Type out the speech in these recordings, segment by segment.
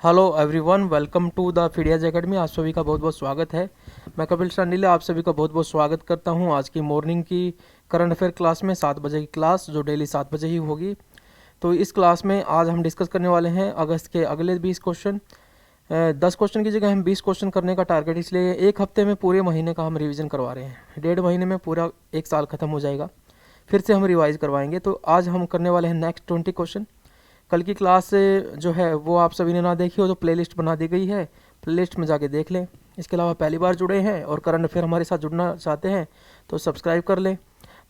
Hello everyone, welcome to the Fidias academy. आप सभी का बहुत बहुत स्वागत है। मैं कपिल शांडिल्य आप सभी का बहुत बहुत स्वागत करता हूं आज की मॉर्निंग की करंट अफेयर क्लास में, 7 बजे की क्लास जो डेली 7 बजे ही होगी। तो इस क्लास में आज हम डिस्कस करने वाले हैं अगस्त के अगले 20 क्वेश्चन। 10 क्वेश्चन की जगह हम 20 क्वेश्चन करने का टारगेट, इसलिए एक हफ्ते में पूरे महीने का हम रिविज़न करवा रहे हैं। 1.5 महीने में पूरा एक साल ख़त्म हो जाएगा, फिर से हम रिवाइज करवाएंगे। तो आज हम करने वाले हैं नेक्स्ट 20 क्वेश्चन। कल की क्लास जो है वो आप सभी ने ना देखी हो तो प्लेलिस्ट बना दी गई है, प्लेलिस्ट में जाके देख लें। इसके अलावा पहली बार जुड़े हैं और करंट अफेयर हमारे साथ जुड़ना चाहते हैं तो सब्सक्राइब कर लें।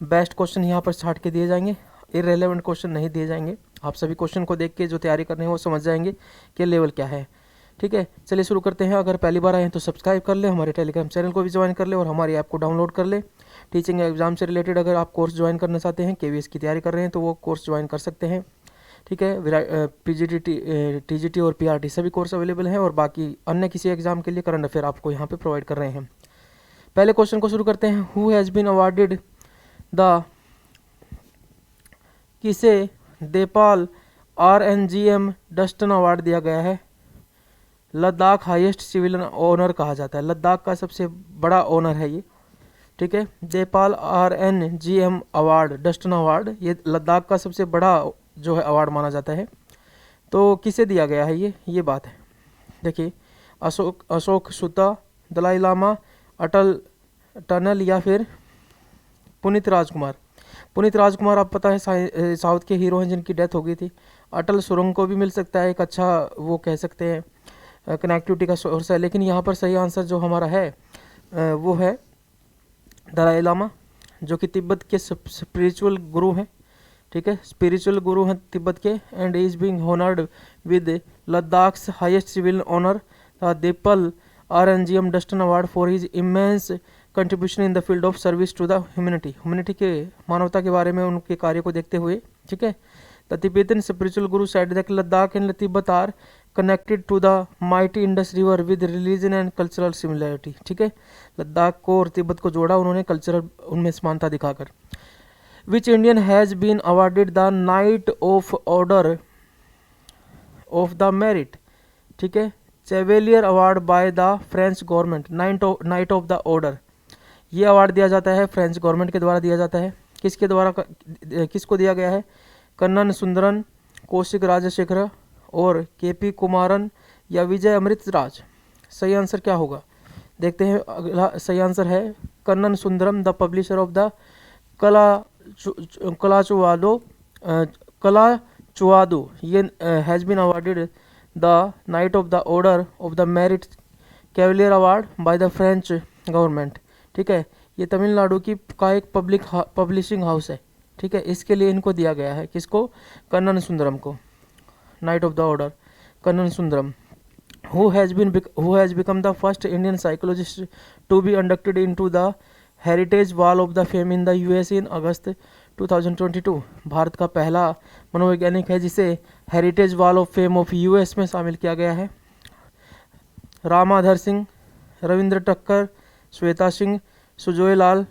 बेस्ट क्वेश्चन यहाँ पर छाट के दिए जाएंगे, इररेलेवेंट क्वेश्चन नहीं दिए जाएंगे। आप सभी क्वेश्चन को देख के जो तैयारी करनी है वो समझ जाएंगे कि लेवल क्या है। ठीक है, चलिए शुरू करते हैं। अगर पहली बार आए हैं तो सब्सक्राइब कर ले, हमारे टेलीग्राम चैनल को भी ज्वाइन कर ले और हमारी ऐप को डाउनलोड कर ले। टीचिंग एग्जाम से रिलेटेड अगर आप कोर्स ज्वाइन करना चाहते हैं, केवीएस की तैयारी कर रहे हैं तो वो कोर्स ज्वाइन कर सकते हैं। ठीक है, पीजीटी, टीजीटी और पीआरटी सभी कोर्स अवेलेबल हैं और बाकी अन्य किसी एग्जाम के लिए करंट अफेयर आपको यहाँ पे प्रोवाइड कर रहे हैं। पहले क्वेश्चन को शुरू करते हैं। Who has been awarded the, किसे देपाल RNGM डस्टन अवार्ड दिया गया है? लद्दाख हाईएस्ट सिविलियन ऑनर कहा जाता है, लद्दाख का सबसे बड़ा ऑनर है ये। ठीक है, देपाल RNGM अवार्ड, डस्टन अवार्ड, ये लद्दाख का सबसे बड़ा जो है अवार्ड माना जाता है। तो किसे दिया गया है ये बात है। देखिए, अशोक सुता, दलाई लामा, अटल टनल या फिर पुनीत राजकुमार। पुनीत राजकुमार आप पता है साउथ के हीरो हैं जिनकी डेथ हो गई थी। अटल सुरंग को भी मिल सकता है, एक अच्छा वो कह सकते हैं कनेक्टिविटी का सोर्स है, लेकिन यहाँ पर सही आंसर जो हमारा है वो है दलाई लामा, जो कि तिब्बत के स्पिरिचुअल गुरु हैं। ठीक है, स्पिरिचुअल गुरु हैं तिब्बत के, and is being honoured with Ladakh's highest civil honour the Dpal RNGM Duston award for his immense contribution in the field of service to the humanity के मानवता के बारे में उनके कार्य को देखते हुए। ठीक है, the Tibetan spiritual guru said that Ladakh and Tibet are connected to the mighty Indus river with religion and cultural similarity. ठीक है, लद्दाख को और तिब्बत को जोड़ा उन्होंने कल्चरल उनमें समानता दिखाकर। Which Indian has been awarded the Knight of Order of the Merit? ठीक है, chevalier award by the French government, knight of the order. ये अवार्ड दिया जाता है फ्रेंच गवर्नमेंट के द्वारा दिया जाता है। किसके द्वारा किसको दिया गया है? कन्नन सुंदरन, कौशिक राजशेखर और KP कुमारन या विजय अमृतराज। सही आंसर क्या होगा देखते हैं। अगला सही आंसर है Kannan Sundaram, the publisher of the Kalachuvadu, ये has been awarded the knight of the order of the merit chevalier award by the French government. ठीक है, ये तमिलनाडु की का एक पब्लिशिंग हाउस है। ठीक है, इसके लिए इनको दिया गया है। किसको? कन्नन सुंदरम को, night of the order Kannan Sundaram. who has become the first Indian psychologist to be inducted into the heritage wall of the fame in the US in August 2022। Bharat का पहला मनोवैज्ञानिक है जिसे heritage wall of fame of US में शामिल किया गया है। रामाधर सिंह, रविंद्र टक्कर, श्वेता सिंह, सुजोय लाल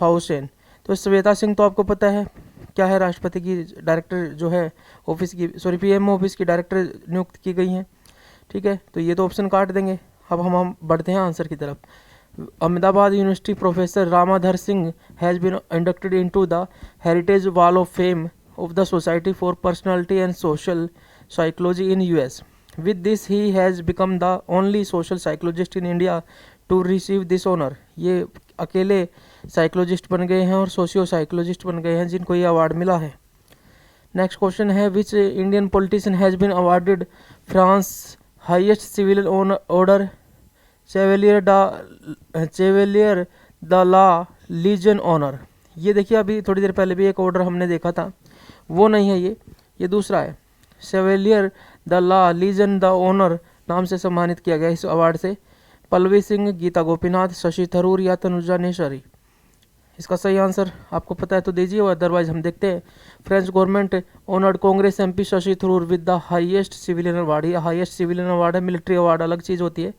थाउसेन। तो श्वेता सिंह तो आपको पता है क्या है, राष्ट्रपति की डायरेक्टर जो है ऑफिस की, PM ऑफिस की डायरेक्टर नियुक्त की गई हैं। ठीक है, तो ये तो ऑप्शन काट देंगे। अब हम बढ़ते हैं आंसर की तरफ। Ahmedabad University professor Ramadhar Singh has been inducted into the Heritage Wall of Fame of the Society for Personality and Social Psychology in US. With this, he has become the only social psychologist in India to receive this honor. ये अकेले psychologist बन गए हैं और socio psychologist बन गए हैं जिनको ये अवार्ड मिला है। नेक्स्ट क्वेश्चन है, which Indian politician has been awarded France highest civil order chevalier de la legion honour. ये देखिए, अभी थोड़ी देर पहले भी एक ऑर्डर हमने देखा था, वो नहीं है ये दूसरा है। Chevalier de la legion de honour नाम से सम्मानित किया गया इस अवार्ड से पल्लवी सिंह, गीता गोपीनाथ, शशि थरूर या तनुजा नेशरी। इसका सही आंसर आपको पता है तो दीजिए, अदरवाइज हम देखते हैं। French government honoured Congress MP Shashi Tharoor with the highest civilian award. ये हाईएस्ट सिविलियन अवार्ड है, मिलिट्री अवार्ड अलग चीज़ होती है।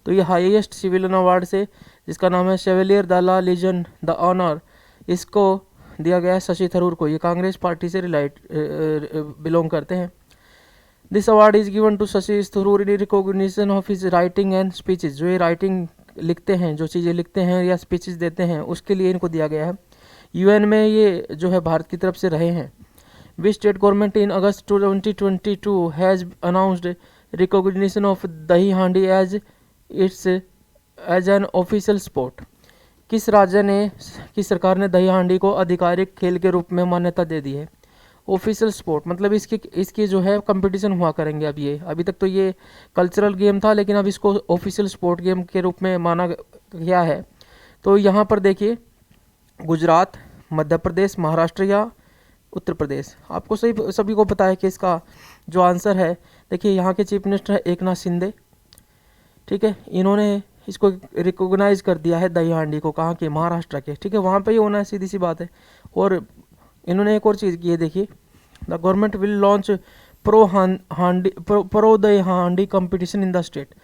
तो ये हाईएस्ट सिविलियन अवार्ड से, जिसका नाम है chevalier de la legion de honour, इसको दिया गया है शशि थरूर को। ये कांग्रेस पार्टी से बिलोंग करते हैं। This award is given to Shashi through recognition of his writing and speeches. जो ये राइटिंग लिखते हैं, जो चीज़ें लिखते हैं या स्पीचेस देते हैं, उसके लिए इनको दिया गया है। यूएन में ये जो है भारत की तरफ से रहे हैं। विच state government in August 2022 has announced recognition of दही हांडी एज एन ऑफिशियल स्पोर्ट। किस राज्य ने, किस सरकार ने दही हांडी को आधिकारिक खेल के रूप में मान्यता दे दी है? ऑफिशियल स्पोर्ट मतलब इसकी जो है कंपटीशन हुआ करेंगे। अब ये अभी तक तो ये कल्चरल गेम था, लेकिन अब इसको ऑफिशियल स्पोर्ट गेम के रूप में माना गया है। तो यहाँ पर देखिए, गुजरात, मध्य प्रदेश, महाराष्ट्र या उत्तर प्रदेश। आपको सभी को पता है कि इसका जो आंसर है, देखिए यहाँ के चीफ मिनिस्टर है एकनाथ शिंदे, ठीक है। इन्होंने इसको रिकॉग्नाइज कर दिया है दही हांडी को, कहाँ के, महाराष्ट्र के, ठीक है। वहाँ पे ही होना है, सीधी सी बात है। और इन्होंने एक और चीज़ की है, देखिए, the government will launch pro Dahi Handi competition in the state.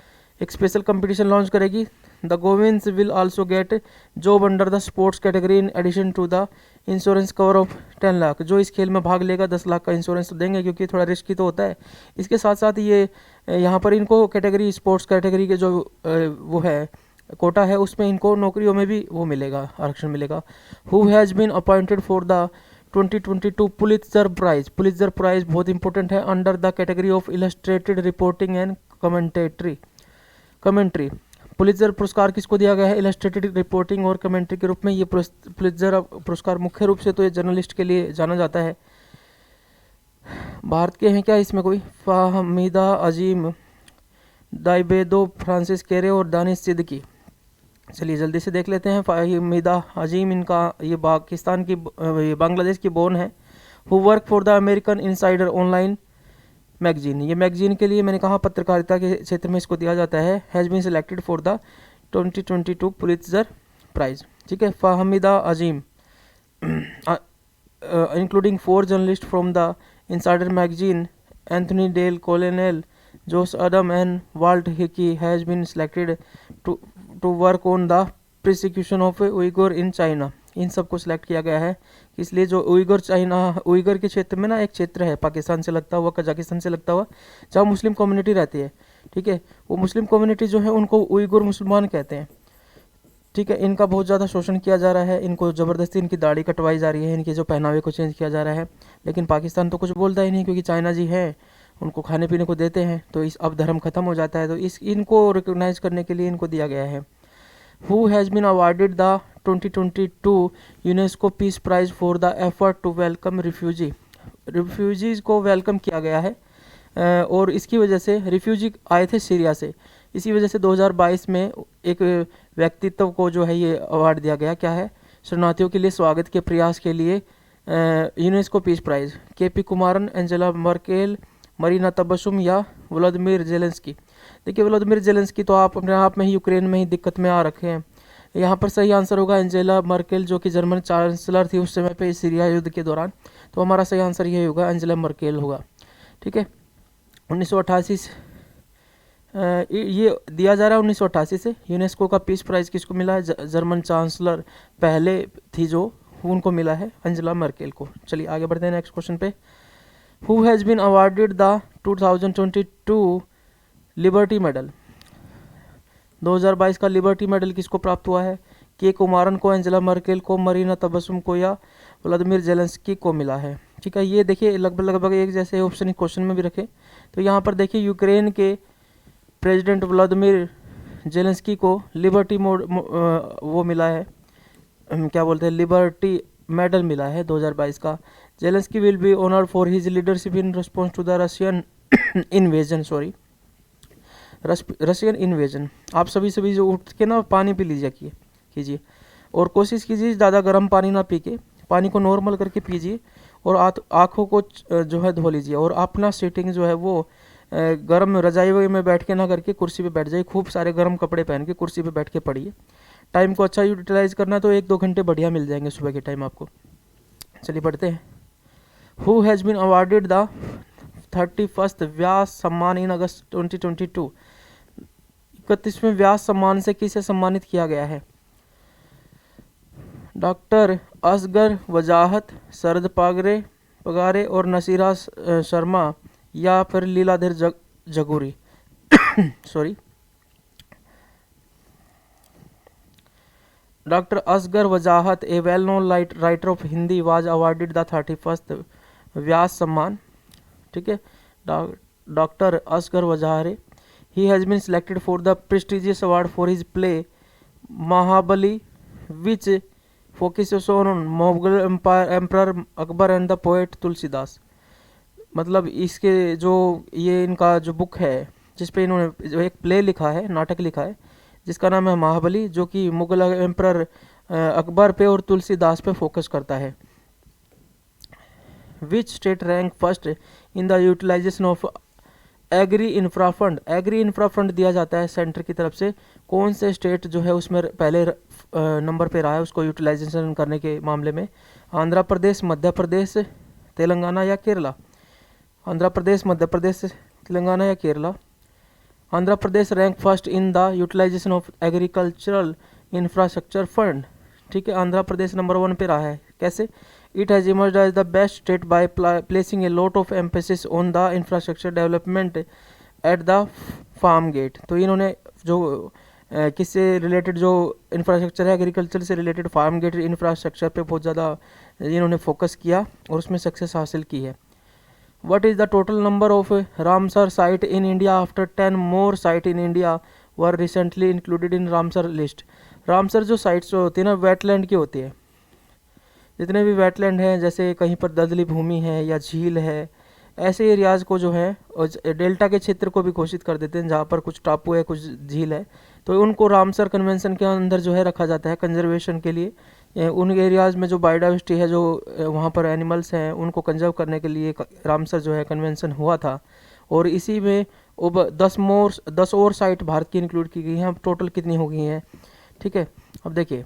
एक स्पेशल कंपटीशन लॉन्च करेगी। The Govindas will also get job under the sports category in addition to the insurance cover of 10 lakh. जो इस खेल में भाग लेगा 10 लाख का इंश्योरेंस तो देंगे, क्योंकि थोड़ा रिस्की तो होता है। इसके साथ साथ ये यहाँ पर इनको कैटेगरी, स्पोर्ट्स कैटेगरी के जो वो है कोटा है, उसमें इनको नौकरियों में भी वो मिलेगा, आरक्षण मिलेगा। Who has been appointed for the 2022 Pulitzer prize. Pulitzer prize बहुत इंपॉर्टेंट है, under the category of illustrated reporting and commentary. Pulitzer पुरस्कार किसको दिया गया है? इलस्ट्रेटेड रिपोर्टिंग और कमेंट्री के रूप में। ये पुलित्जर पुरस्कार मुख्य रूप से तो ये जर्नलिस्ट के लिए जाना जाता है। भारत के हैं क्या इसमें कोई? फाहमीदा अजीम, दाइबेदो, फ्रांसिस केरे और दानिश सिद्दीकी। चलिए जल्दी से देख लेते हैं। फाहमीदा अजीम, इनका ये पाकिस्तान की, ये बांग्लादेश की बोर्न है। Who work for the American insider online magazine. ये मैगजीन के लिए मैंने कहा पत्रकारिता के क्षेत्र में इसको दिया जाता है। Has been selected for the 2022 Pulitzer prize, ठीक है। Fahmida Azim including 4 journalist from the Insider magazine, Anthony Del Colonel, Jose Adam and Walt Hickey has been selected to work on the prosecution of Uyghur in China. इन सबको सिलेक्ट किया गया है, इसलिए जो उइगर के क्षेत्र में ना एक क्षेत्र है पाकिस्तान से लगता हुआ, कजाकिस्तान से लगता हुआ, जहाँ मुस्लिम कम्युनिटी रहती है, ठीक है। वो मुस्लिम कम्युनिटी जो है उनको उइगर मुसलमान कहते हैं, ठीक है। इनका बहुत ज़्यादा शोषण किया जा रहा है, इनको ज़बरदस्ती इनकी दाढ़ी कटवाई जा रही है, इनके जो पहनावे को चेंज किया जा रहा है। लेकिन पाकिस्तान तो कुछ बोलता ही नहीं, क्योंकि चाइना जी है, उनको खाने पीने को देते हैं। तो इस अब धर्म खत्म हो जाता है, तो इनको रिकॉग्नाइज करने के लिए इनको दिया गया है। Who has been awarded the 2022 UNESCO Peace Prize for the effort to welcome refugee। Refugees को वेलकम किया गया है, और इसकी वजह से रिफ्यूजी आए थे सीरिया से, इसी वजह से 2022 में एक व्यक्तित्व को जो है ये अवार्ड दिया गया। क्या है? शरणार्थियों के लिए स्वागत के प्रयास के लिए UNESCO peace prize. KP Kumaran, Angela Merkel, Marina तबसुम या व्लादिमीर जेलेंस्की। देखिए व्लादिमीर जेलेंस्की तो आप अपने आप में ही यूक्रेन में ही दिक्कत में आ रखे हैं। यहाँ पर सही आंसर होगा एंजेला मर्केल, जो कि जर्मन चांसलर थी उस समय पे सीरिया युद्ध के दौरान। तो हमारा सही आंसर यही होगा, एंजेला मर्केल होगा, ठीक है। 1988 ये दिया जा रहा है 1988 से। यूनेस्को का पीस प्राइज़ किसको मिला है? जर्मन चांसलर पहले थी जो, उनको मिला है, एंजेला मर्केल को। चलिए आगे बढ़ते हैं नेक्स्ट क्वेश्चन पे। Who has been awarded the 2022 liberty medal. 2022 का लिबर्टी मेडल किसको प्राप्त हुआ है? के कुमारन को, एंजेला मर्केल को, मरीना तबसुम को या व्लादिमीर जेलेंस्की को मिला है, ठीक है। ये देखिए लगभग एक जैसे ऑप्शन क्वेश्चन में भी रखे। तो यहाँ पर देखिए यूक्रेन के प्रेसिडेंट व्लादिमीर जेलेंस्की को लिबर्टी वो मिला है, क्या बोलते हैं, लिबर्टी मेडल मिला है 2022 का। Zelenskyy will be honoured for his leadership in response to the Russian invasion. आप सभी जो उठ के ना पानी पी लीजिए कीजिए, और कोशिश कीजिए ज़्यादा गर्म पानी ना पी के, पानी को नॉर्मल करके पीजिए, और आँखों को जो है धो लीजिए, और अपना सीटिंग जो है वो गर्म रजाई में बैठ के ना करके कुर्सी पे बैठ जाइए। खूब सारे गर्म कपड़े पहन के कुर्सी पे बैठ के पढ़िए। टाइम को अच्छा यूटिलाइज करना है तो 1-2 घंटे बढ़िया मिल जाएंगे सुबह के टाइम आपको। चलिए पढ़ते हैं। Who has been awarded the 31st Vyas Samman in August 2022। 31वें व्यास सम्मान से किसे सम्मानित किया गया है? डॉक्टर असगर वजाहत, शरद पगारे और नसीरा शर्मा या फिर Leeladhar Jaguri sorry. Doctor Asghar Wajahat a well known writer of Hindi was awarded the 31st Vyas Samman. ठीक है, doctor Asghar Wajahat he has been selected for the prestigious award for his play Mahabali which focuses on Mughal emperor Akbar and the poet Tulsidas. मतलब इसके जो ये इनका जो बुक है जिस पे इन्होंने जो एक प्ले लिखा है, नाटक लिखा है जिसका नाम है महाबली, जो कि मुगल एम्परर अकबर पे और तुलसीदास पे फोकस करता है। Which state rank first in the utilisation of agri infra fund. Agri infra fund दिया जाता है सेंटर की तरफ से, कौन से स्टेट जो है उसमें पहले नंबर पे रहा है उसको यूटिलाइजेशन करने के मामले में? आंध्र प्रदेश, मध्य प्रदेश, तेलंगाना या केरला? आंध्र प्रदेश, मध्य प्रदेश, तेलंगाना या Kerala? Andhra Pradesh rank first in the utilisation of agricultural infrastructure fund. ठीक है, आंध्र प्रदेश नंबर 1 पे रहा है। कैसे? It has emerged as the best state by placing a lot of emphasis on the infrastructure development at the farm gate. तो इन्होंने जो किससे रिलेटेड जो इंफ्रास्ट्रक्चर है, एग्रीकल्चर से रिलेटेड फार्म गेट इंफ्रास्ट्रक्चर पे बहुत ज़्यादा इन्होंने फोकस किया और उसमें सक्सेस हासिल की है। What is the total number of Ramsar site in India after 10 more site in India were recently included in Ramsar list? Ramsar जो साइट्स होती है ना, वेटलैंड की होती है। जितने भी वेटलैंड हैं, जैसे कहीं पर दलदली भूमि है या झील है, ऐसे एरियाज़ को जो है डेल्टा के क्षेत्र को भी घोषित कर देते हैं जहाँ पर कुछ टापू है, कुछ झील है, तो उनको रामसर कन्वेंशन के अंदर जो है रखा जाता है कंजर्वेशन के लिए। उन एरियाज़ में जो बायोडाइवर्सिटी है, जो वहाँ पर एनिमल्स हैं, उनको कंजर्व करने के लिए रामसर जो है कन्वेंशन हुआ था। और इसी में 10 और साइट भारत की इंक्लूड की गई हैं। अब टोटल कितनी हो गई हैं? ठीक है, अब देखिए,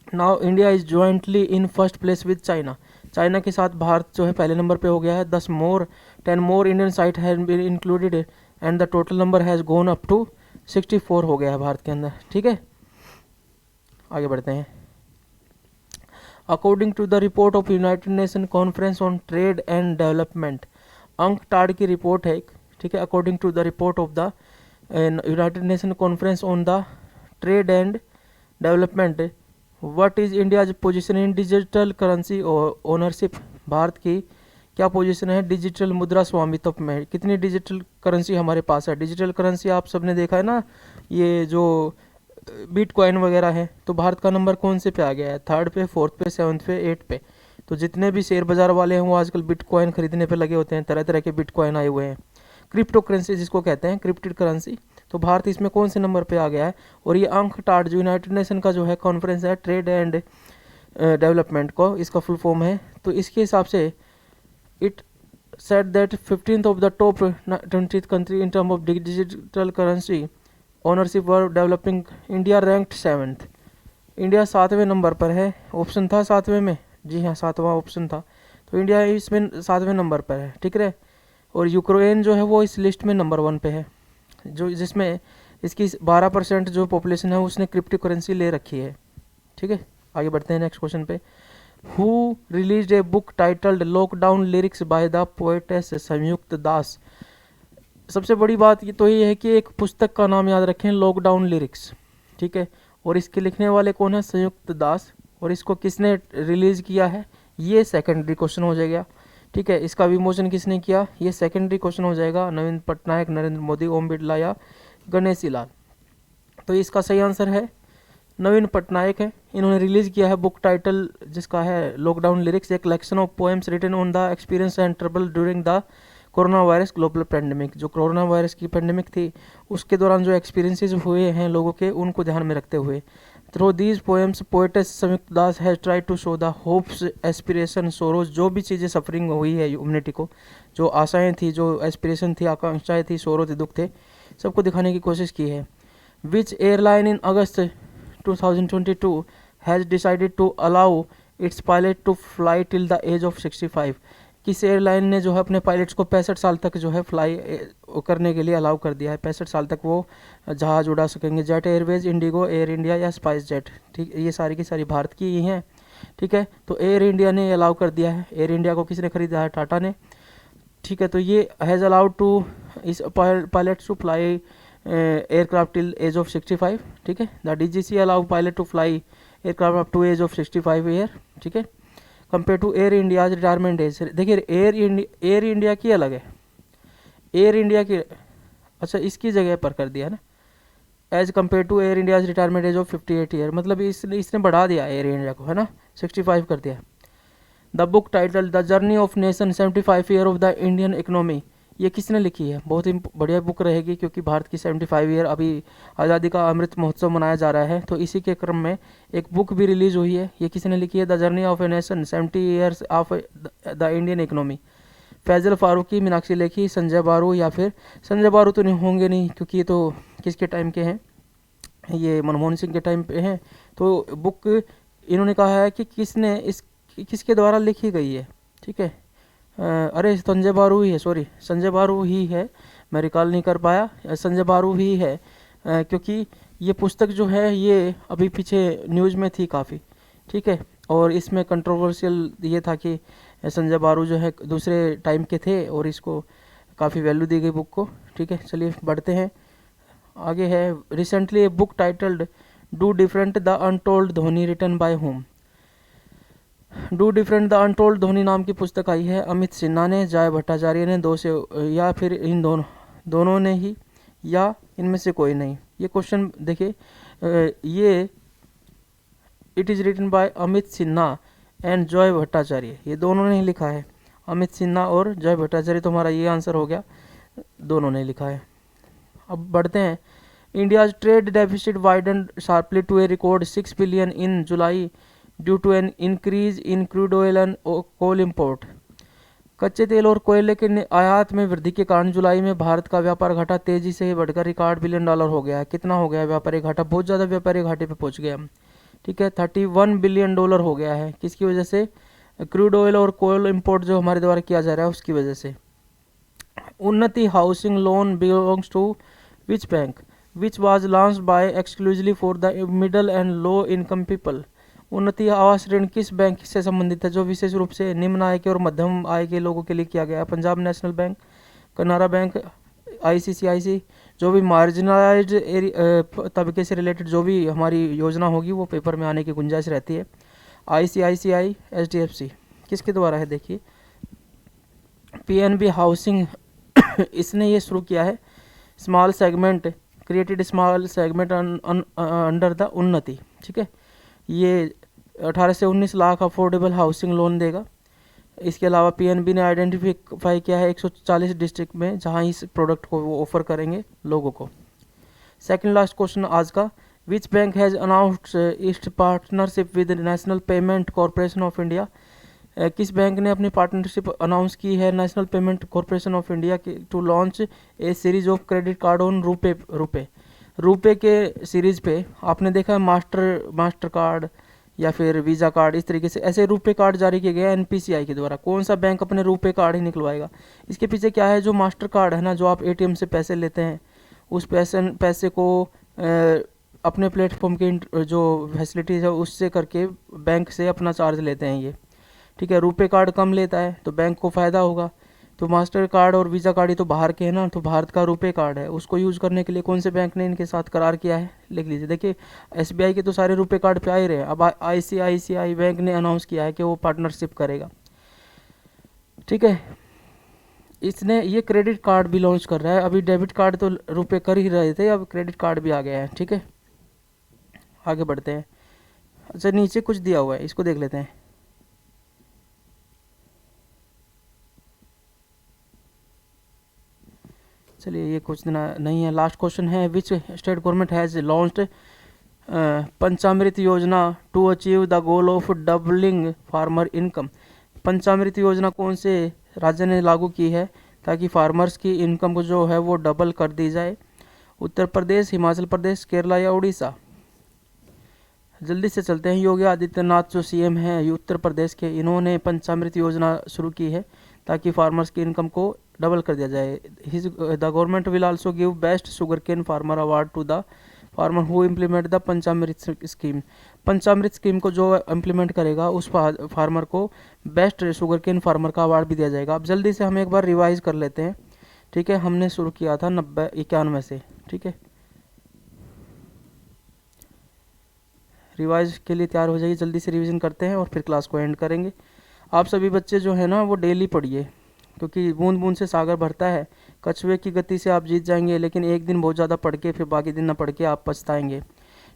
now India is jointly in first place with China. China के साथ भारत जो है पहले नंबर पे हो गया है। 10 more Indian site has been included and the total number has gone up to 64 हो गया है भारत के अंदर। ठीक है, आगे बढ़ते हैं। According to the report of United Nation conference on trade and development, UNCTAD की रिपोर्ट है। ठीक है, according to the report of the United Nation conference on the trade and development, what is India's position in digital currency ownership. Bharat की क्या position है digital मुद्रा स्वामित्व में? कितनी डिजिटल करेंसी हमारे पास है? डिजिटल करेंसी आप सबने देखा है ना, ये जो बिटकॉइन वगैरह है, तो भारत का नंबर कौन से पे आ गया है? 3rd पे, 4th पे, 7th पे, 8th पे। तो जितने भी शेयर बाजार वाले हैं वो आजकल बिटकॉइन खरीदने पे लगे होते हैं। तरह तरह के बिटकॉइन आए हुए हैं, क्रिप्टो करेंसी जिसको कहते हैं, क्रिप्टेड करेंसी। तो भारत इसमें कौन से नंबर पे आ गया है? और ये अंकटाड जो यूनाइटेड नेशन का जो है कॉन्फ्रेंस है ट्रेड एंड डेवलपमेंट को, इसका फुल फॉर्म है, तो इसके हिसाब से it set that 15th of the top 20th country in term of digital currency ownership were developing. India ranked 7th। India 7वें नंबर पर है। ऑप्शन था 7वें में, जी हाँ 7वां ऑप्शन था, तो इंडिया इसमें 7वें नंबर पर है। ठीक है, और यूक्रेन जो है वो इस लिस्ट में नंबर 1 पे है, जो जिसमें इसकी 12% जो पॉपुलेशन है उसने क्रिप्टो करेंसी ले रखी है। ठीक है, आगे बढ़ते हैं नेक्स्ट क्वेश्चन पे। Who release a book titled lockdown lyrics by the poetess Sanyukta दास। सबसे बड़ी बात ये तो ये है कि एक पुस्तक का नाम याद रखें, लॉकडाउन लिरिक्स। ठीक है, और इसके लिखने वाले कौन है? संयुक्त दास। और इसको किसने रिलीज किया है? ये सेकेंडरी क्वेश्चन हो जाएगा। ठीक है, इसका विमोचन किसने किया? ये सेकेंडरी क्वेश्चन हो जाएगा। नवीन पटनायक, नरेंद्र मोदी, ओम बिरला या गणेशी लाल। तो इसका सही आंसर है नवीन पटनायक है। इन्होंने रिलीज किया है बुक टाइटल जिसका है lockdown lyrics, a collection of poems written on the experience and trouble during the corona virus global pandemic. जो कोरोना वायरस की पेंडेमिक थी उसके दौरान जो एक्सपीरियंसेस हुए हैं लोगों के, उनको ध्यान में रखते हुए। Through these poems poetess Sanyukta Das has try to show the hopes aspiration sorrows. जो भी चीज़ें सफरिंग हुई है ह्यूमैनिटी को, जो आशाएं थी, जो एस्पिरेशन थी, आकांक्षाएं थी, सोरो थे, दुख थे, सबको दिखाने की कोशिश की है। Which airline in August 2022 has decided to allow its pilot to fly till the age of 65। किस एयरलाइन ने जो है अपने पायलट्स को 65 साल तक जो है फ्लाई करने के लिए अलाउ कर दिया है? 65 साल तक वो जहाज़ उड़ा सकेंगे। Jet Airways, Indigo, air India या स्पाइस जेट। ठीक, ये सारी की सारी भारत की ही हैं। ठीक है, तो एयर इंडिया ने अलाउ कर दिया है। एयर इंडिया को किसने खरीदा है? टाटा ने। ठीक है, तो ये हैज़ अलाउड टू इस pilot to fly aircraft till age of 65, ठीक है। The DGC allow pilot to fly aircraft up to age of 65 year, ठीक है। Compare to Air India's retirement age, देखिए एयर इंडिया की अलग है, एयर इंडिया की, अच्छा इसकी जगह पर कर दिया ना, as compare to Air India's retirement age of 58 year, मतलब इसने बढ़ा दिया एयर इंडिया को, है ना, 65 कर दिया। The book title the journey of nation 75 year of the Indian economy, ये किसने लिखी है? बहुत ही बढ़िया बुक रहेगी, क्योंकि भारत की 75 ईयर अभी आज़ादी का अमृत महोत्सव मनाया जा रहा है, तो इसी के क्रम में एक बुक भी रिलीज हुई है। ये किसने लिखी है? The journey of a nation 70 years of the Indian economy, Faizal Farooqui, Meenakshi Lekhi, Sanjay Baru, या फिर संजय बारू तो नहीं होंगे नहीं, क्योंकि ये तो किसके टाइम के हैं, ये मनमोहन सिंह के टाइम पे हैं। तो बुक इन्होंने कहा है कि किसने किसके द्वारा लिखी गई है, ठीक है। अरे संजय बारू ही है, सॉरी संजय बारू ही है, मैं रिकॉल नहीं कर पाया, संजय बारू ही है, क्योंकि ये पुस्तक जो है ये अभी पीछे न्यूज़ में थी काफ़ी, ठीक है। और इसमें कंट्रोवर्शियल ये था कि संजय बारू जो है दूसरे टाइम के थे और इसको काफ़ी वैल्यू दी गई बुक को, ठीक है। चलिए बढ़ते हैं आगे। है recently a book titled do different the untold Dhoni written by होम, do different the untold Dhoni नाम की पुस्तक आई है अमित सिन्हा ने, जय भट्टाचार्य ने, दो से, या फिर इन दोनों ने ही, या इनमें से कोई नहीं। ये क्वेश्चन देखिए, ये it is written by Amit Sinha and Jay Bhattacharya, ये दोनों ने ही लिखा है, अमित सिन्हा और जय भट्टाचार्य, तो हमारा ये आंसर हो गया, दोनों ने लिखा है। अब बढ़ते हैं। India's trade deficit widen sharply to a record 6 billion in July due to an increase in crude oil and coal import, कच्चे तेल और कोयले के आयात में वृद्धि के कारण जुलाई में भारत का व्यापार घाटा तेजी से बढ़कर रिकॉर्ड $1 बिलियन हो गया है। कितना हो गया व्यापारी घाटा? बहुत ज़्यादा व्यापारी घाटे पे पहुंच गया, ठीक है, $31 बिलियन हो गया है। किसकी वजह से? क्रूड ऑयल और कोयल इम्पोर्ट जो हमारे द्वारा किया जा रहा है उसकी वजह से। Unnati housing loan belongs to which bank which was launched by exclusively for the middle and low income people, Unnati आवास ऋण किस बैंक से संबंधित है जो विशेष रूप से निम्न आय के और मध्यम आय के लोगों के लिए किया गया है? पंजाब नेशनल बैंक, कनारा बैंक, ICICI, जो भी मार्जिनलाइज्ड तबके से रिलेटेड जो भी हमारी योजना होगी वो पेपर में आने की गुंजाइश रहती है। ICICI, HDFC, किसके द्वारा है? देखिए PNB हाउसिंग इसने ये शुरू किया है, small segment, created small segment under the उन्नति, ठीक है। ये 18 से 19 लाख अफोर्डेबल हाउसिंग लोन देगा। इसके अलावा PNB ने आइडेंटिफाई किया है 140 डिस्ट्रिक्ट में जहां इस प्रोडक्ट को वो ऑफर करेंगे लोगों को। सेकंड लास्ट क्वेश्चन आज का, which bank has announced its partnership with national payment corporation of India, किस बैंक ने अपनी पार्टनरशिप अनाउंस की है national payment corporation of India to launch a series of credit card on RuPay के series पे आपने देखा है मास्टर कार्ड या फिर वीज़ा कार्ड, इस तरीके से ऐसे रुपे कार्ड जारी किए गए NPCI के द्वारा। कौन सा बैंक अपने रुपे कार्ड ही निकलवाएगा? इसके पीछे क्या है, जो मास्टर कार्ड है ना, जो आप ATM से पैसे लेते हैं उस पैसे को अपने प्लेटफॉर्म के जो फैसिलिटीज़ है उससे करके बैंक से अपना चार्ज लेते हैं ये, ठीक है। रुपे कार्ड कम लेता है तो बैंक को फ़ायदा होगा। तो मास्टर कार्ड और वीज़ा कार्ड ये तो बाहर के हैं ना, तो भारत का रुपे कार्ड है, उसको यूज़ करने के लिए कौन से बैंक ने इनके साथ करार किया है? लिख लीजिए। देखिए SBI के तो सारे रुपे कार्ड पे आ ही रहे हैं, अब ICICI बैंक ने अनाउंस किया है कि वो पार्टनरशिप करेगा, ठीक है। इसने ये क्रेडिट कार्ड भी लॉन्च कर रहा है, अभी डेबिट कार्ड तो रुपे कर ही रहे थे, अब क्रेडिट कार्ड भी आ गया है, ठीक है। आगे बढ़ते हैं। अच्छा नीचे कुछ दिया हुआ है, इसको देख लेते हैं। चलिए ये कुछ नहीं है। लास्ट क्वेश्चन है, which state government has launched Panchamrit Yojana to achieve the goal of doubling farmer income, Panchamrit Yojana कौन से राज्य ने लागू की है ताकि फार्मर्स की इनकम को जो है वो डबल कर दी जाए? उत्तर प्रदेश, हिमाचल प्रदेश, केरला या उड़ीसा? जल्दी से चलते हैं। योगी आदित्यनाथ जो CM हैं उत्तर प्रदेश के, इन्होंने पंचामृत योजना शुरू की है ताकि फार्मर्स की इनकम को डबल कर दिया जाए। The government will also give best sugar cane farmer award to the farmer who implement the Panchamrit scheme, Panchamrit scheme को जो इम्प्लीमेंट करेगा उस फार्मर को बेस्ट शुगर केन फार्मर का अवार्ड भी दिया जाएगा। अब जल्दी से हम एक बार रिवाइज कर लेते हैं, ठीक है। हमने शुरू किया था 91 से, ठीक है। रिवाइज के लिए तैयार हो जाइए, जल्दी से रिवीजन करते हैं और फिर क्लास को एंड करेंगे। आप सभी बच्चे जो है ना वो डेली पढ़िए, क्योंकि बूंद बूंद से सागर भरता है। कछुए की गति से आप जीत जाएंगे, लेकिन एक दिन बहुत ज़्यादा पढ़ के फिर बाकी दिन ना पढ़ के आप पछताएंगे,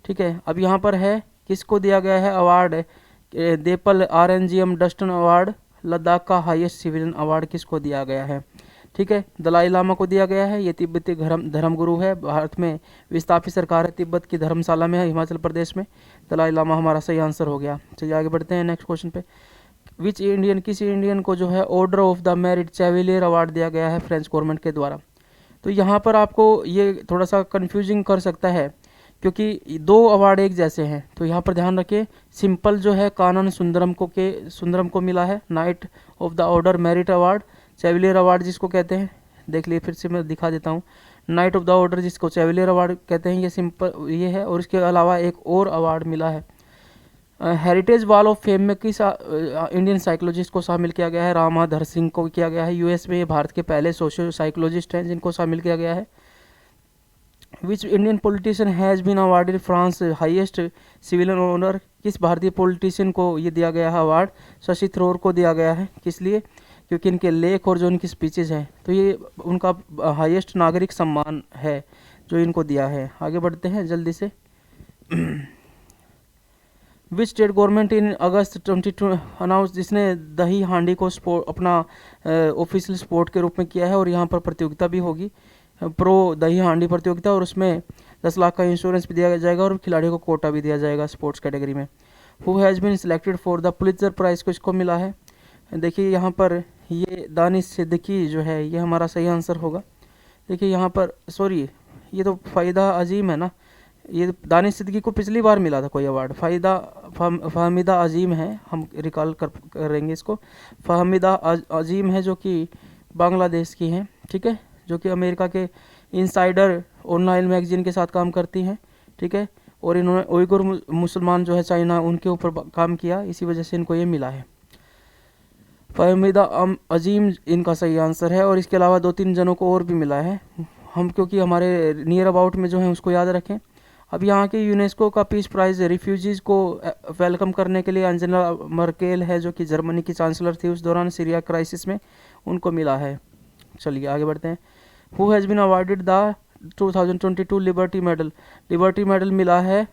ठीक है। अब यहाँ पर है किसको दिया गया है award, Dpal RNGM Duston award, Ladakh का हाईएस्ट सिविलियन अवार्ड किसको दिया गया है, ठीक है। दलाई लामा को दिया गया है, ये तिब्बती धर्मगुरु है, भारत में विस्थापित सरकार है तिब्बत की धर्मशाला में है, हिमाचल प्रदेश में। दलाई लामा हमारा सही आंसर हो गया। चलिए आगे बढ़ते हैं नेक्स्ट क्वेश्चन पे। किसी इंडियन को जो है order of the merit chevalier award दिया गया है फ्रेंच गवर्नमेंट के द्वारा। तो यहाँ पर आपको ये थोड़ा सा कंफ्यूजिंग कर सकता है, क्योंकि दो अवार्ड एक जैसे हैं। तो यहाँ पर ध्यान रखिए, सिंपल जो है कानन सुंदरम को मिला है knight of the order merit award, chevalier award जिसको कहते हैं। देख लिए, फिर से मैं दिखा देता हूँ। नाइट ऑफ द ऑर्डर जिसको चैवेलियर अवार्ड कहते हैं, ये सिंपल ये है। और इसके अलावा एक और अवार्ड मिला है, हेरिटेज वॉल ऑफ फेम में किस इंडियन साइकोलॉजिस्ट को शामिल किया गया है, रामाधर सिंह को किया गया है। यूएस में ये भारत के पहले सोशल साइकोलॉजिस्ट हैं जिनको शामिल किया गया है। Which Indian politician has been awarded France highest civilian honour, किस भारतीय पॉलिटिशियन को ये दिया गया है अवार्ड, शशि थरूर को दिया गया है। किस लिए, क्योंकि इनके लेख और जो इनकी स्पीचेज हैं, तो ये उनका हाईएस्ट नागरिक सम्मान है जो इनको दिया है। आगे बढ़ते हैं जल्दी से। विच state government in August 22 announce, जिसने दही हांडी को अपना ऑफिशियल स्पोर्ट के रूप में किया है। और यहाँ पर प्रतियोगिता भी होगी, प्रो दही हांडी प्रतियोगिता, और उसमें 10 लाख का इंश्योरेंस भी दिया जाएगा और खिलाड़ियों को कोटा भी दिया जाएगा स्पोर्ट्स कैटेगरी में। Who has been selected for the Pulitzer prize, को इसको मिला है। देखिए यहाँ पर ये दानिश सिद्दीकी जो है ये हमारा सही आंसर होगा। देखिए यहाँ पर, सॉरी ये तो फ़ायदा अजीम है ना, ये दानिश सिद्दीकी को पिछली बार मिला था कोई अवार्ड। फहमीदा अजीम है, हम रिकॉल करेंगे इसको। फहमीदा अजीम है जो कि बांग्लादेश की हैं, ठीक है, जो कि अमेरिका के इनसाइडर ऑनलाइन मैगजीन के साथ काम करती हैं, ठीक है। और इन्होंने उइगुर मुसलमान जो है चाइना, उनके ऊपर काम किया, इसी वजह से इनको ये मिला है। फहमीदा अजीम इनका सही आंसर है। और इसके अलावा 2-3 जनों को और भी मिला है, हम क्योंकि हमारे नियर अबाउट में जो है उसको याद रखें। अब यहाँ के यूनेस्को का पीस प्राइज़ रिफ्यूजीज़ को वेलकम करने के लिए अंजेला मर्केल है, जो कि जर्मनी की चांसलर थी उस दौरान सीरिया क्राइसिस में, उनको मिला है। चलिए आगे बढ़ते हैं। Who has been awarded the 2022 liberty medal मिला है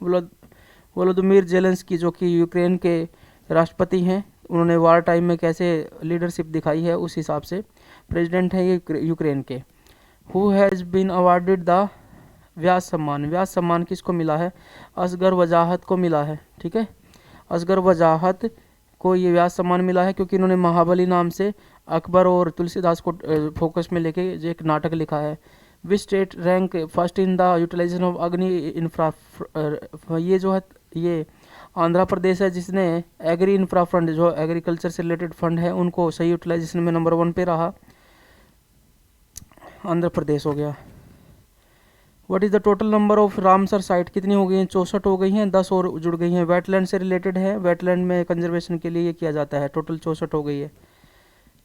वोलोदिमीर जेलेंस्की, जो कि यूक्रेन के राष्ट्रपति हैं। उन्होंने वार टाइम में कैसे लीडरशिप दिखाई है उस हिसाब से प्रेसिडेंट है ये यूक्रेन के। Who has been awarded the Vyas Samman किसको मिला है, असगर वजाहत को मिला है, ठीक है। असगर वजाहत को ये व्यास सम्मान मिला है क्योंकि इन्होंने महाबली नाम से अकबर और तुलसीदास को फोकस में लेके एक नाटक लिखा है। Which state rank first in the utilisation of agri infra, ये जो है ये आंध्र प्रदेश है जिसने एग्री इंफ्रा फंड, जो एग्रीकल्चर से रिलेटेड फंड है, उनको सही यूटिलाइजेशन में नंबर 1 पे रहा, आंध्र प्रदेश हो गया। What is the total number of Ramsar site, कितनी हो गई हैं, 64 हो गई हैं, 10 और जुड़ गई हैं। वेटलैंड से रिलेटेड है, वेटलैंड में कंजर्वेशन के लिए ये किया जाता है। टोटल 64 हो गई है।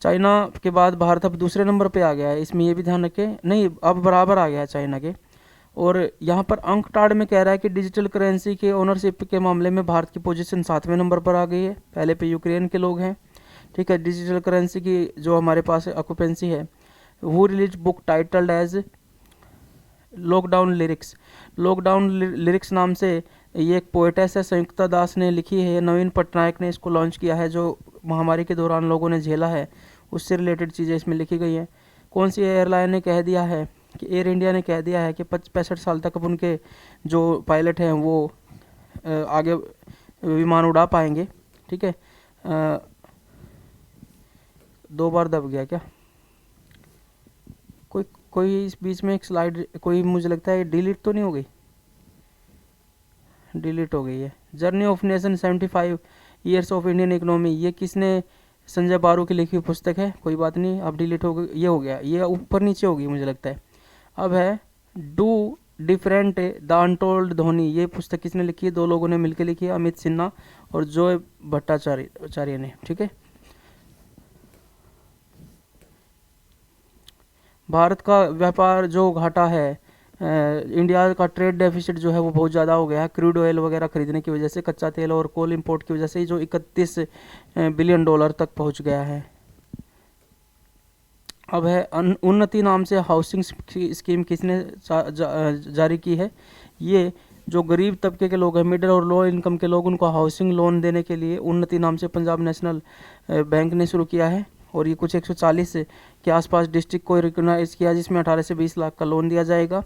चाइना के बाद भारत अब दूसरे नंबर पे आ गया है, इसमें ये भी ध्यान रखें, नहीं अब बराबर आ गया है चाइना के। और यहाँ पर अंकटाड में कह रहा है कि डिजिटल करेंसी के ओनरशिप के मामले में भारत की पोजीशन 7वें नंबर पर आ गई है, पहले पे यूक्रेन के लोग हैं, ठीक है। डिजिटल करेंसी की जो हमारे पास ऑक्यूपेंसी है। Who release book titled as lockdown lyrics नाम से ये एक पोएटेस है, संयुक्ता दास ने लिखी है, नवीन पटनायक ने इसको लॉन्च किया है। जो महामारी के दौरान लोगों ने झेला है उससे रिलेटेड चीज़ें इसमें लिखी गई हैं। कौन सी एयरलाइन ने कह दिया है कि एयर इंडिया ने कह दिया है कि 65 साल तक अब उनके जो पायलट हैं वो आगे विमान उड़ा पाएंगे, ठीक है। 2 बार दब गया क्या, कोई इस बीच में एक स्लाइड, कोई मुझे लगता है डिलीट तो नहीं हो गई, डिलीट हो गई है। Journey of nation 75 years of Indian economy, ये किसने, संजय बारू की लिखी हुई पुस्तक है, कोई बात नहीं, अब डिलीट हो गई, ये हो गया, ये ऊपर नीचे होगी मुझे लगता है। अब है do different the untold Dhoni, ये पुस्तक किसने लिखी है? दो लोगों ने मिलकर लिखी है, अमित सिन्हा और जोय भट्टाचार्य ने। ठीक है। भारत का व्यापार जो घाटा है, इंडिया का ट्रेड डेफिसिट जो है वो बहुत ज़्यादा हो गया है, क्रूड ऑयल वगैरह खरीदने की वजह से, कच्चा तेल और कोल इंपोर्ट की वजह से, जो 31 बिलियन डॉलर तक पहुंच गया है। अब है उन्नति नाम से हाउसिंग स्कीम किसने जारी की है? ये जो गरीब तबके के लोग हैं, मिडिल और लो इनकम के लोग, उनको हाउसिंग लोन देने के लिए उन्नति नाम से पंजाब नेशनल बैंक ने शुरू किया है। और ये कुछ 140 के आसपास डिस्ट्रिक्ट को रिकॉग्नाइज किया, जिसमें 18 से 20 लाख का लोन दिया जाएगा।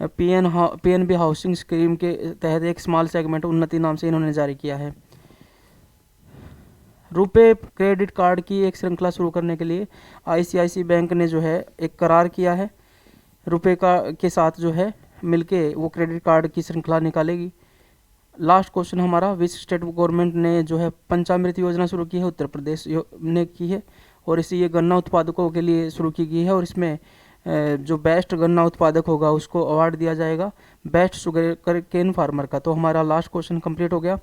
पीएनबी हाउसिंग स्कीम के तहत एक स्मॉल सेगमेंट उन्नति नाम से इन्होंने जारी किया है। रुपे क्रेडिट कार्ड की एक श्रृंखला शुरू करने के लिए आईसीआईसी बैंक ने जो है एक करार किया है, रुपे का के साथ जो है मिलके वो क्रेडिट कार्ड की श्रृंखला निकालेगी। लास्ट क्वेश्चन हमारा, विच स्टेट गवर्नमेंट ने जो है पंचामृत योजना शुरू की है? उत्तर प्रदेश ने की है, और इसे ये गन्ना उत्पादकों के लिए शुरू की गई है, और इसमें जो बेस्ट गन्ना उत्पादक होगा उसको अवार्ड दिया जाएगा बेस्ट शुगर केन फार्मर का। तो हमारा लास्ट क्वेश्चन कंप्लीट हो गया।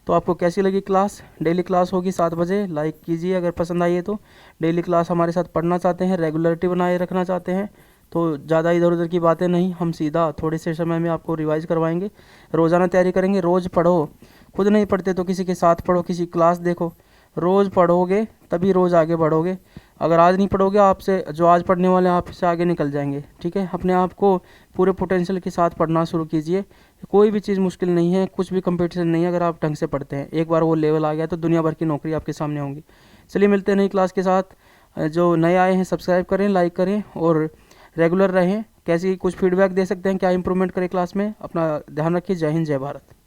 तो आपको कैसी लगी क्लास? डेली क्लास होगी 7 बजे, लाइक कीजिए अगर पसंद आई है तो। डेली क्लास हमारे साथ पढ़ना चाहते हैं, रेगुलरिटी बनाए रखना चाहते हैं, तो ज़्यादा इधर उधर की बातें नहीं, हम सीधा थोड़े से समय में आपको रिवाइज करवाएंगे। रोज़ाना तैयारी करेंगे, रोज़ पढ़ो, खुद नहीं पढ़ते तो किसी के साथ पढ़ो, किसी क्लास देखो, रोज़ पढ़ोगे तभी रोज़ आगे बढ़ोगे। अगर आज नहीं पढ़ोगे, आपसे जो आज पढ़ने वाले हैं आपसे आगे निकल जाएंगे। ठीक है। अपने आप को पूरे पोटेंशियल के साथ पढ़ना शुरू कीजिए। कोई भी चीज़ मुश्किल नहीं है, कुछ भी कंपटीशन नहीं है। अगर आप ढंग से पढ़ते हैं, एक बार वो लेवल आ गया तो दुनिया भर की नौकरी आपके सामने होंगी। चलिए मिलते हैं नई क्लास के साथ। जो नए आए हैं सब्सक्राइब करें, लाइक करें और रेगुलर रहें। कैसी कुछ फीडबैक दे सकते हैं, क्या इंप्रूवमेंट करें क्लास में? अपना ध्यान रखिए। जय हिंद, जय भारत।